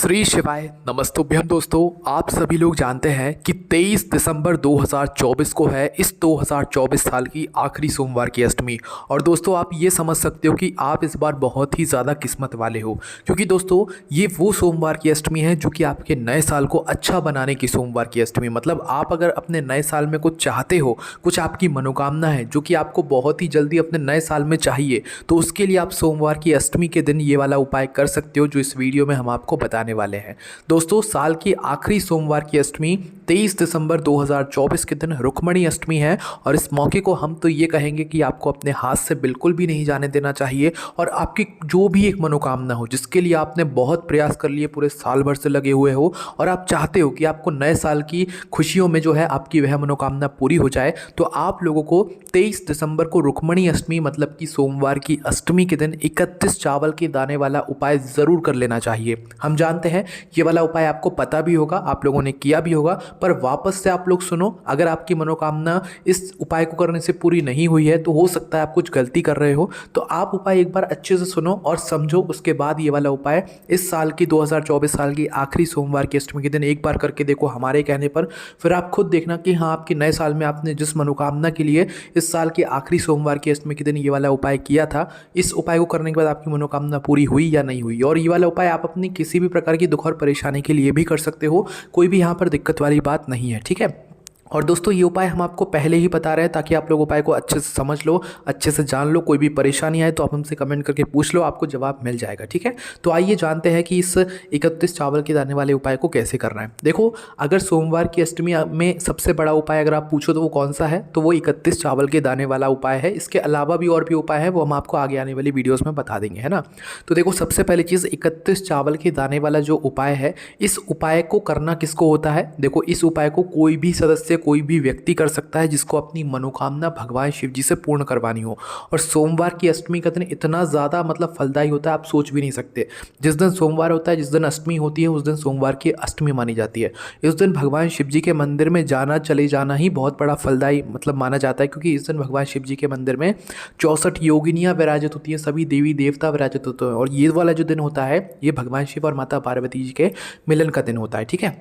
श्री शिवाय नमस्तुभ्यम। दोस्तों, आप सभी लोग जानते हैं कि 23 दिसंबर 2024 को है इस 2024 साल की आखिरी सोमवार की अष्टमी। और दोस्तों, आप ये समझ सकते हो कि आप इस बार बहुत ही ज़्यादा किस्मत वाले हो, क्योंकि दोस्तों ये वो सोमवार की अष्टमी है जो कि आपके नए साल को अच्छा बनाने की सोमवार की अष्टमी। मतलब आप अगर अपने नए साल में कुछ चाहते हो, कुछ आपकी मनोकामना है जो कि आपको बहुत ही जल्दी अपने नए साल में चाहिए, तो उसके लिए आप सोमवार की अष्टमी के दिन ये वाला उपाय कर सकते हो जो इस वीडियो में हम आपको बताने वाले हैं। दोस्तों, साल की आखिरी सोमवार की अष्टमी 23 दिसंबर 2024 के दिन रुक्मणी अष्टमी है। और इस मौके को हम तो ये कहेंगे कि आपको अपने हाथ से बिल्कुल भी नहीं जाने देना चाहिए। और आपकी जो भी एक मनोकामना हो, जिसके लिए आपने बहुत प्रयास कर लिए, पूरे साल भर से लगे हुए हो, और आप चाहते हो कि आपको नए साल की खुशियों में जो है आपकी वह मनोकामना पूरी हो जाए, तो आप लोगों को 23 दिसंबर को रुक्मणी अष्टमी मतलब कि सोमवार की अष्टमी के दिन 31 चावल के दाने वाला उपाय ज़रूर कर लेना चाहिए। हम जानते हैं ये वाला उपाय आपको पता भी होगा, आप लोगों ने किया भी होगा, पर वापस से आप लोग सुनो। अगर आपकी मनोकामना इस उपाय को करने से पूरी नहीं हुई है, तो हो सकता है आप कुछ गलती कर रहे हो, तो आप उपाय एक बार अच्छे से सुनो और समझो। उसके बाद ये वाला उपाय इस साल की 2024 साल की आखिरी सोमवार की अष्टमी के दिन एक बार करके देखो हमारे कहने पर। फिर आप खुद देखना कि हाँ, आपके नए साल में आपने जिस मनोकामना के लिए इस साल के आखिरी सोमवार की अष्टमी के दिन ये वाला उपाय किया था, इस उपाय को करने के बाद आपकी मनोकामना पूरी हुई या नहीं हुई। और ये वाला उपाय आप अपनी किसी भी प्रकार की दुख और परेशानी के लिए भी कर सकते हो, कोई भी यहाँ पर दिक्कत वाली बात नहीं है, ठीक है। और दोस्तों, ये उपाय हम आपको पहले ही बता रहे हैं ताकि आप लोग उपाय को अच्छे से समझ लो, अच्छे से जान लो। कोई भी परेशानी आए तो आप हमसे कमेंट करके पूछ लो, आपको जवाब मिल जाएगा, ठीक है। तो आइए जानते हैं कि इस 31 चावल के दाने वाले उपाय को कैसे करना है। देखो, अगर सोमवार की अष्टमी में सबसे बड़ा उपाय अगर आप पूछो तो वो कौन सा है, तो वो 31 चावल के दाने वाला उपाय है। इसके अलावा भी और भी उपाय है, वो हम आपको आगे आने वाली वीडियोज़ में बता देंगे, है ना। तो देखो, सबसे पहली चीज़ 31 चावल के दाने वाला जो उपाय है, इस उपाय को करना किसको होता है। देखो, इस उपाय को कोई भी सदस्य, कोई भी व्यक्ति कर सकता है जिसको अपनी मनोकामना भगवान शिव जी से पूर्ण करवानी हो। और सोमवार की अष्टमी का दिन इतना ज़्यादा मतलब फलदायी होता है, आप सोच भी नहीं सकते। जिस दिन सोमवार होता है, जिस दिन अष्टमी होती है, उस दिन सोमवार की अष्टमी मानी जाती है। इस दिन भगवान शिव जी के मंदिर में जाना, चले जाना ही बहुत बड़ा फलदायी मतलब माना जाता है, क्योंकि इस दिन भगवान शिव जी के मंदिर में 64 योगिनियाँ विराजित होती हैं, सभी देवी देवता विराजित होते हैं। और ये वाला जो दिन होता है, ये भगवान शिव और माता पार्वती जी के मिलन का दिन होता है, ठीक है।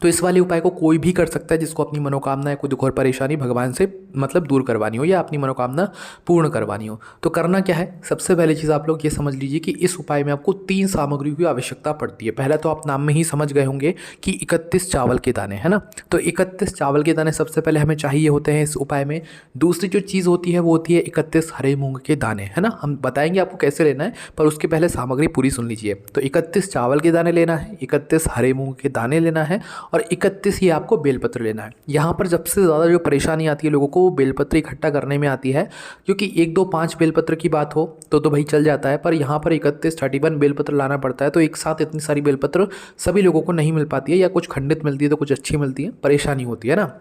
तो इस वाले उपाय को कोई भी कर सकता है जिसको अपनी मनोकामना या कोई दुख और परेशानी भगवान से मतलब दूर करवानी हो या अपनी मनोकामना पूर्ण करवानी हो। तो करना क्या है, सबसे पहली चीज़ आप लोग ये समझ लीजिए कि इस उपाय में आपको 3 सामग्री की आवश्यकता पड़ती है। पहला तो आप नाम में ही समझ गए होंगे कि 31 चावल के दाने, है ना। तो 31 चावल के दाने सबसे पहले हमें चाहिए होते हैं इस उपाय में। दूसरी जो चीज़ होती है वो होती है 31 हरे मूंग के दाने, है ना। हम बताएंगे आपको कैसे लेना है, पर उसके पहले सामग्री पूरी सुन लीजिए। तो 31 चावल के दाने लेना है, 31 हरे मूंग के दाने लेना है, और 31 ही आपको बेलपत्र लेना है। यहाँ पर सबसे ज़्यादा जो परेशानी आती है लोगों को, वो बेलपत्र इकट्ठा करने में आती है, क्योंकि 1 2 5 बेलपत्र की बात हो तो भाई चल जाता है, पर यहाँ पर 31 बेलपत्र लाना पड़ता है। तो एक साथ इतनी सारी बेलपत्र सभी लोगों को नहीं मिल पाती है, या कुछ खंडित मिलती है तो कुछ अच्छी मिलती है, परेशानी होती है ना।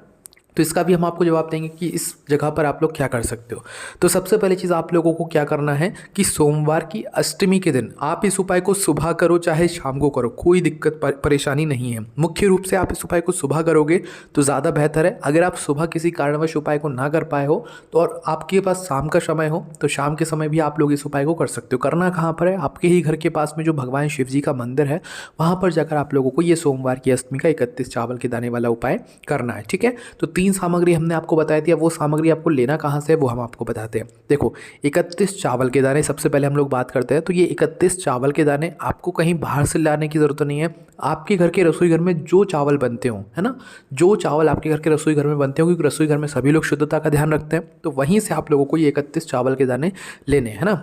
तो इसका भी हम आपको जवाब देंगे कि इस जगह पर आप लोग क्या कर सकते हो। तो सबसे पहली चीज़ आप लोगों को क्या करना है कि सोमवार की अष्टमी के दिन आप इस उपाय को सुबह करो चाहे शाम को करो, कोई दिक्कत परेशानी नहीं है। मुख्य रूप से आप इस उपाय को सुबह करोगे तो ज़्यादा बेहतर है। अगर आप सुबह किसी कारणवश उपाय को ना कर पाए हो तो और आपके पास शाम का समय हो, तो शाम के समय भी आप लोग इस उपाय को कर सकते हो। करना कहाँ पर है, आपके ही घर के पास में जो भगवान शिव जी का मंदिर है, वहाँ पर जाकर आप लोगों को ये सोमवार की अष्टमी का 31 चावल के दाने वाला उपाय करना है, ठीक है। तो 3 सामग्री हमने आपको बताई थी, अब वो सामग्री आपको लेना कहाँ से है वो हम आपको बताते हैं। देखो, 31 चावल के दाने सबसे पहले हम लोग बात करते हैं। तो ये 31 चावल के दाने आपको कहीं बाहर से लाने की ज़रूरत नहीं है। आपके घर के रसोई घर में जो चावल बनते हो, है ना, जो चावल आपके घर के रसोई घर में बनते हो, क्योंकि रसोई घर में सभी लोग शुद्धता का ध्यान रखते हैं, तो वहीं से आप लोगों को ये 31 चावल के दाने लेने हैं ना।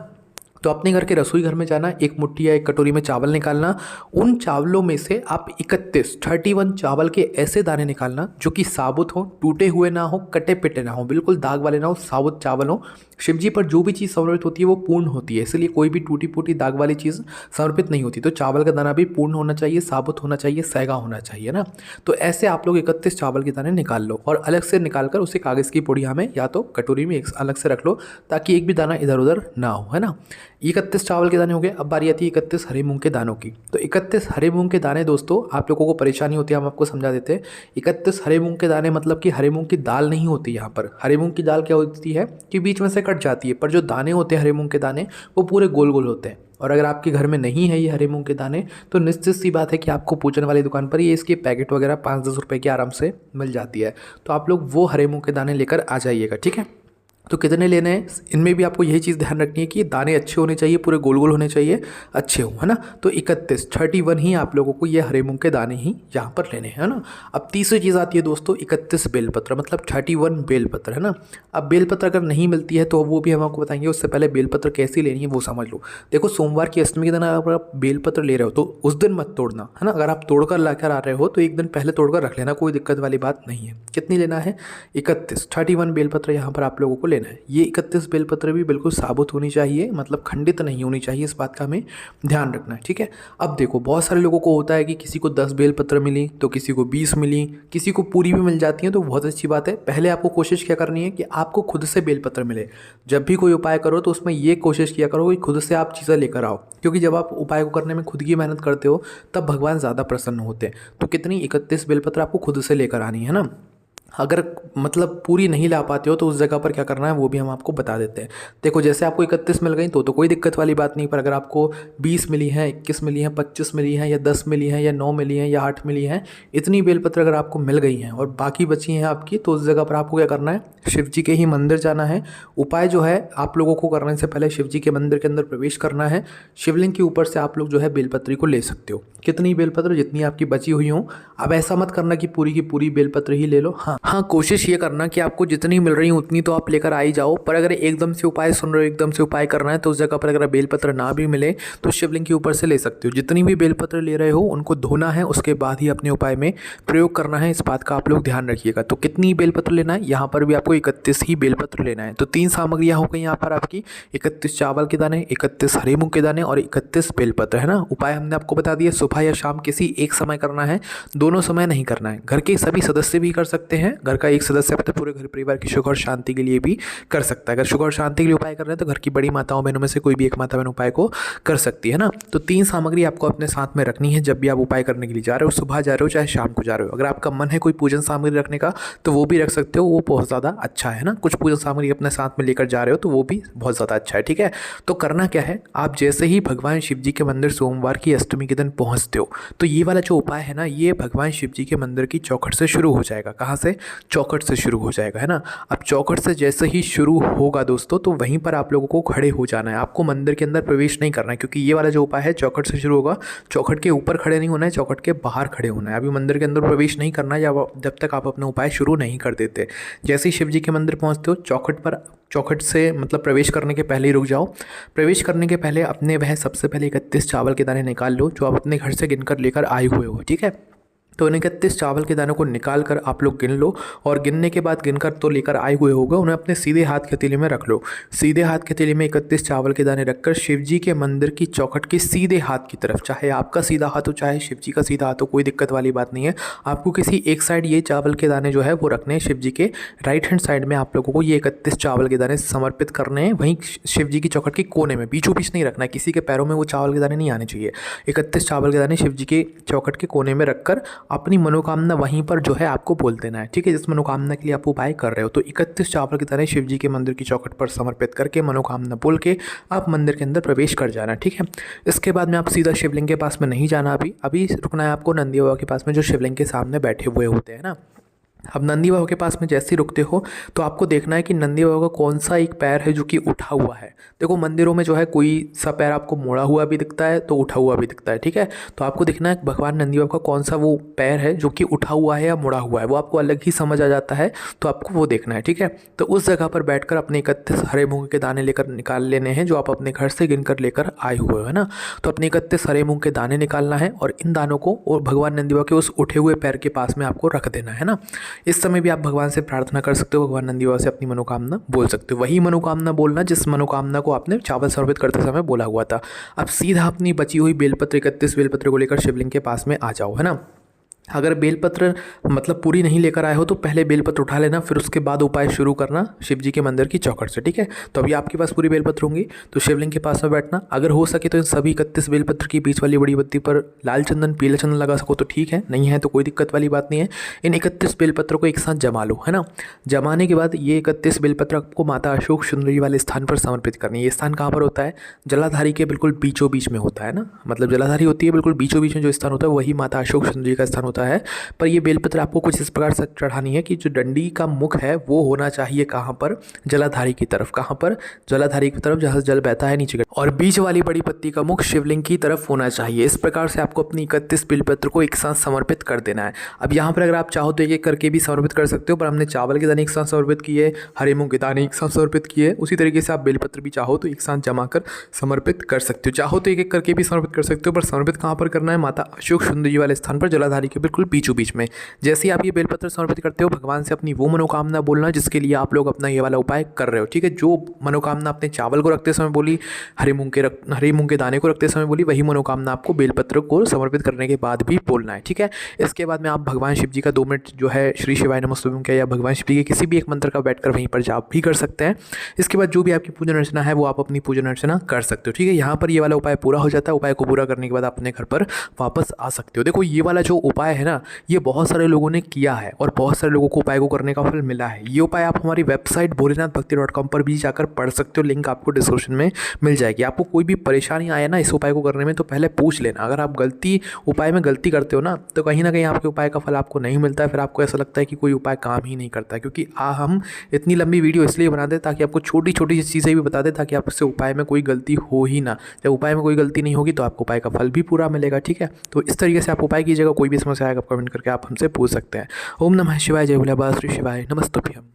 तो अपने घर के रसोई घर में जाना, एक मुट्ठी या एक कटोरी में चावल निकालना। उन चावलों में से आप 31 चावल के ऐसे दाने निकालना जो कि साबुत हो, टूटे हुए ना हो, कटे पिटे ना हो, बिल्कुल दाग वाले ना हो, साबुत चावल हो। शिव जी पर जो भी चीज़ समर्पित होती है वो पूर्ण होती है, इसलिए कोई भी टूटी फूटी दाग वाली चीज़ समर्पित नहीं होती। तो चावल का दाना भी पूर्ण होना चाहिए, साबुत होना चाहिए, सैगा होना चाहिए ना। तो ऐसे आप लोग 31 चावल के दाने निकाल लो और अलग से निकाल कर उसे कागज़ की पुड़िया में या तो कटोरी में एक अलग से रख लो, ताकि एक भी दाना इधर उधर ना हो, है ना। 31 चावल के दाने हो गए। अब बारी आती है 31 हरे मूंग के दानों की। तो 31 हरे मूंग के दाने दोस्तों, आप लोगों को परेशानी होती है, हम आपको समझा देते हैं। 31 हरे मूंग के दाने मतलब कि हरे मूंग की दाल नहीं होती यहाँ पर। हरे मूंग की दाल क्या होती है कि बीच में से कट जाती है, पर जो दाने होते हैं हरे मूंग के दाने वो पूरे गोल गोल होते हैं। और अगर आपके घर में नहीं है ये हरे मूंग के दाने, तो निश्चित सी बात है कि आपको पूजन वाली दुकान पर ये इसके पैकेट वगैरह 5-10 रुपए की आराम से मिल जाती है। तो आप लोग वो हरे मूंग के दाने लेकर आ जाइएगा, ठीक है। तो कितने लेने हैं, इनमें भी आपको यही चीज़ ध्यान रखनी है कि दाने अच्छे होने चाहिए, पूरे गोल गोल होने चाहिए, अच्छे हो, है ना। तो 31 ही आप लोगों को ये हरे मूंग के दाने ही यहाँ पर लेने हैं, है ना। अब तीसरी चीज़ आती है दोस्तों 31 बेलपत्र, मतलब 31 बेलपत्र, है ना। अब बेलपत्र अगर नहीं मिलती है तो वो भी हम आपको बताएंगे। उससे पहले बेलपत्र कैसी लेनी है वो समझ लो। देखो, सोमवार की अष्टमी के दिन अगर आप बेलपत्र ले रहे हो तो उस दिन मत तोड़ना, है ना। अगर आप तोड़कर लाकर आ रहे हो तो एक दिन पहले तोड़कर रख लेना, कोई दिक्कत वाली बात नहीं है। कितनी लेना है, 31 बेलपत्र यहाँ पर आप लोगों को लेना है। ये 31 बेलपत्र भी बिल्कुल साबुत होनी चाहिए, मतलब खंडित नहीं होनी चाहिए, इस बात का हमें ध्यान रखना है, ठीक है। अब देखो, बहुत सारे लोगों को होता है कि किसी को 10 बेलपत्र मिली तो किसी को 20 मिली, किसी को पूरी भी मिल जाती है, तो बहुत अच्छी बात है। पहले आपको कोशिश क्या करनी है कि आपको खुद से बेलपत्र मिले। जब भी कोई उपाय करो तो उसमें ये कोशिश किया करो कि खुद से आप चीज़ें लेकर आओ, क्योंकि जब आप उपाय को करने में खुद की मेहनत करते हो तब भगवान ज़्यादा प्रसन्न होते हैं। तो कितनी, 31 बेलपत्र आपको खुद से लेकर आनी है ना। अगर मतलब पूरी नहीं ला पाते हो तो उस जगह पर क्या करना है वो भी हम आपको बता देते हैं। देखो, जैसे आपको 31 मिल गई तो कोई दिक्कत वाली बात नहीं, पर अगर आपको 20 मिली हैं, 21 मिली हैं, 25 मिली हैं, या 10 मिली हैं, या 9 मिली हैं, या 8 मिली हैं, इतनी बेलपत्र अगर आपको मिल गई हैं और बाकी बची हैं आपकी, तो उस जगह पर आपको क्या करना है, शिव जी के ही मंदिर जाना है। उपाय जो है आप लोगों को करने से पहले शिव जी के मंदिर के अंदर प्रवेश करना है। शिवलिंग के ऊपर से आप लोग जो है बेलपत्री को ले सकते हो, कितनी बेलपत्र, जितनी आपकी बची हुई हो। अब ऐसा मत करना कि पूरी की पूरी बेलपत्र ही ले लो। हाँ, कोशिश ये करना कि आपको जितनी मिल रही उतनी तो आप लेकर आ ही जाओ। पर अगर एकदम से उपाय सुन रहे हो, एकदम से उपाय करना है, तो उस जगह पर अगर बेलपत्र ना भी मिले तो शिवलिंग के ऊपर से ले सकते हो। जितनी भी बेलपत्र ले रहे हो उनको धोना है, उसके बाद ही अपने उपाय में प्रयोग करना है, इस बात का आप लोग ध्यान रखिएगा। तो कितनी बेलपत्र लेना है, यहाँ पर भी आपको 31 ही बेलपत्र लेना है। तो 3 सामग्रियाँ हो गई यहाँ पर आपकी, 31 चावल के दाने, 31 हरे मूंग के दाने और 31 बेलपत्र, है ना। उपाय हमने आपको बता दिया, सुबह या शाम किसी एक समय करना है, दोनों समय नहीं करना है। घर के सभी सदस्य भी कर सकते हैं, घर का एक सदस्य अपने पूरे घर परिवार की सुख और शांति के लिए भी कर सकता है। अगर सुख और शांति के लिए उपाय कर रहे हैं तो घर की बड़ी माताओं बहनों में से कोई भी एक माता बहन उपाय को कर सकती है ना। तो 3 सामग्री आपको अपने साथ में रखनी है जब भी आप उपाय करने के लिए जा रहे हो, सुबह जा रहे हो चाहे शाम को जा रहे हो। अगर आपका मन है कोई पूजन सामग्री रखने का तो वो भी रख सकते हो, वो बहुत ज़्यादा अच्छा है ना। कुछ पूजन सामग्री अपने साथ में लेकर जा रहे हो तो वो भी बहुत ज़्यादा अच्छा है, ठीक है। तो करना क्या है, आप जैसे ही भगवान शिव जी के मंदिर सोमवार की अष्टमी के दिन पहुँचते हो तो ये वाला जो उपाय है ना, ये भगवान शिव जी के मंदिर की चौखट से शुरू हो जाएगा। कहाँ से, चौखट से शुरू हो जाएगा, है ना। अब चौखट से जैसे ही शुरू होगा दोस्तों, तो वहीं पर आप लोगों को खड़े हो जाना है। आपको मंदिर के अंदर प्रवेश नहीं करना है, क्योंकि ये वाला जो उपाय है चौखट से शुरू होगा। चौखट के ऊपर खड़े नहीं होना है, चौखट के बाहर खड़े होना है। अभी मंदिर के अंदर प्रवेश नहीं करना है जब तक आप अपना उपाय शुरू नहीं कर देते। जैसे ही शिव जी के मंदिर पहुँचते हो, चौखट से मतलब प्रवेश करने के पहले ही रुक जाओ। प्रवेश करने के पहले अपने वह सबसे पहले 31 चावल के दाने निकाल लो जो आप अपने घर से गिनकर लेकर आए हुए हो, ठीक है। तो उन 31 चावल के दानों को निकाल कर आप लोग गिन लो, और गिनने के बाद गिनकर तो लेकर आए हुए होगा, उन्हें अपने सीधे हाथ के हथेली में रख लो। सीधे हाथ के हथेली में 31 चावल के दाने रखकर शिव जी के मंदिर की चौखट के सीधे हाथ की तरफ, चाहे आपका सीधा हाथ हो चाहे शिव जी का सीधा हाथ हो, कोई दिक्कत वाली बात नहीं है। आपको किसी एक साइड ये चावल के दाने जो है वो रखने हैं, शिव जी के राइट हैंड साइड में आप लोगों को ये 31 चावल के दाने समर्पित करने हैं। वहीं शिव जी की चौखट के कोने में, बीचों बीच नहीं रखना है, किसी के पैरों में वो चावल के दाने नहीं आने चाहिए। 31 चावल के दाने शिव जी के चौखट के कोने में रखकर अपनी मनोकामना वहीं पर जो है आपको बोल देना है, ठीक है, जिस मनोकामना के लिए आप उपाय कर रहे हो। तो 31 चावल की तरह शिव जी के मंदिर की चौखट पर समर्पित करके मनोकामना बोल के आप मंदिर के अंदर प्रवेश कर जाना, ठीक है। इसके बाद में आप सीधा शिवलिंग के पास में नहीं जाना, अभी रुकना है आपको नंदी बाबा के पास में जो शिवलिंग के सामने बैठे हुए होते हैं ना। अब नंदी बाबा के पास में जैसे ही रुकते हो तो आपको देखना है कि नंदी बाबा का कौन सा एक पैर है जो कि उठा हुआ है। देखो, मंदिरों में जो है कोई सा पैर आपको मोड़ा हुआ भी दिखता है तो उठा हुआ भी दिखता है, ठीक है। तो आपको देखना है भगवान नंदी बाबा का कौन सा वो पैर है जो कि उठा हुआ है या मुड़ा हुआ है, वो आपको अलग ही समझ आ जाता है, तो आपको वो देखना है, ठीक है। तो उस जगह पर बैठकर अपने 31 हरे मूंग के दाने लेकर निकाल लेने हैं जो आप अपने घर से गिनकर लेकर आए हुए हो, है ना। तो अपने 31 हरे मूंग के दाने निकालना है और इन दानों को और भगवान नंदी बाबा के उस उठे हुए पैर के पास में आपको रख देना है ना। इस समय भी आप भगवान से प्रार्थना कर सकते हो, भगवान नंदी बाबा से अपनी मनोकामना बोल सकते हो। वही मनोकामना बोलना जिस मनोकामना को आपने चावल समर्पित करते समय बोला हुआ था। अब सीधा अपनी बची हुई बेलपत्र 31 बेलपत्र को लेकर शिवलिंग के पास में आ जाओ, है ना। अगर बेलपत्र मतलब पूरी नहीं लेकर आए हो तो पहले बेलपत्र उठा लेना, फिर उसके बाद उपाय शुरू करना शिव जी के मंदिर की चौखट से, ठीक है। तो अभी आपके पास पूरी बेलपत्र होंगी तो शिवलिंग के पास में बैठना। अगर हो सके तो इन सभी 31 बेलपत्र की बीच वाली बड़ी बत्ती पर लाल चंदन पीला चंदन लगा सको तो ठीक है, नहीं है तो कोई दिक्कत वाली बात नहीं है। इन 31 बेलपत्र को एक साथ जमा लो, है ना। जमाने के बाद ये 31 बेलपत्र आपको माता अशोक सुंदरी वाले स्थान पर समर्पित करनी है। ये स्थान कहाँ पर होता है? जलाधारी के बिल्कुल बीचों बीच में होता है ना, मतलब जलाधारी होती है बिल्कुल बीचों बीच में जो स्थान होता है वही माता अशोक सुंदरी का स्थान होता है। पर ये बेलपत्र आपको कुछ इस प्रकार से चढ़ानी है कि जो डंडी का मुख है वो होना चाहिए कहाँ पर? जलाधारी की तरफ। कहाँ पर? जलाधारी की तरफ, जहाँ से जल बहता है नीचे। और बीच वाली बड़ी पत्ती का मुख शिवलिंग की तरफ होना चाहिए। इस प्रकार से आपको अपनी 31 बेलपत्र को एक साथ समर्पित कर देना है। अब यहाँ पर अगर आप चाहो तो एक एक करके भी समर्पित कर सकते हो, पर हमने चावल के दाने एक साथ समर्पित किए, हरे मूंग के दाने एक साथ समर्पित किए, उसी तरीके से आप बेलपत्र भी चाहो तो एक साथ जमा कर समर्पित कर सकते हो। चाहो तो एक एक करके भी समर्पित कर सकते हो, पर समर्पित कहाँ पर करना है? माता अशोक सुंदरी वाले स्थान पर, जलाधारी के बिल्कुल बीचों बीच में। जैसे ही आप ये बेलपत्र समर्पित करते हो, भगवान से अपनी वो मनोकामना बोलना जिसके लिए आप लोग अपना ये वाला उपाय कर रहे हो, ठीक है। जो मनोकामना अपने चावल को रखते समय बोली, हरे मूंग के दाने को रखते समय बोली, वही मनोकामना आपको बेलपत्र को समर्पित करने के बाद भी बोलना है, ठीक है। इसके बाद में आप भगवान शिव जी का 2 मिनट जो है श्री शिवाय नमस्तुभ्यं का या भगवान शिव जी के किसी भी एक मंत्र का बैठकर वहीं पर जाप भी कर सकते हैं। इसके बाद जो भी आपकी पूजन अर्चना है वो आप अपनी पूजन अर्चना कर सकते हो, ठीक है। यहाँ पर ये वाला उपाय पूरा हो जाता है। उपाय को पूरा करने के बाद आप अपने घर पर वापस आ सकते हो। देखो ये वाला जो उपाय है ना, ये बहुत सारे लोगों ने किया है और बहुत सारे लोगों को उपाय को करने का फल मिला है। ये उपाय आप हमारी वेबसाइट भोलेनाथभक्ति.com पर भी जाकर पढ़ सकते हो, लिंक आपको डिस्क्रिप्शन में मिल जाएगी। आपको कोई भी परेशानी आए ना इस उपाय को करने में तो पहले पूछ लेना। अगर आप उपाय में गलती करते हो ना तो कहीं ना कहीं आपके उपाय का फल आपको नहीं मिलता है, फिर आपको ऐसा लगता है कि कोई उपाय काम ही नहीं करता है। क्योंकि हम इतनी लंबी वीडियो इसलिए बनाते हैं ताकि आपको छोटी छोटी चीज़ें भी बता दें, ताकि आपसे उपाय में कोई गलती हो ही ना। जब उपाय में कोई गलती नहीं होगी तो आपको उपाय का फल भी पूरा मिलेगा, ठीक है। तो इस तरीके से आप उपाय कीजिएगा। कोई भी समस्या आएगा कमेंट करके आप हमसे पूछ सकते हैं। ओम नमः शिवाय, जय भोले बाबा, श्री शिवाय नमस्तुभ्यम।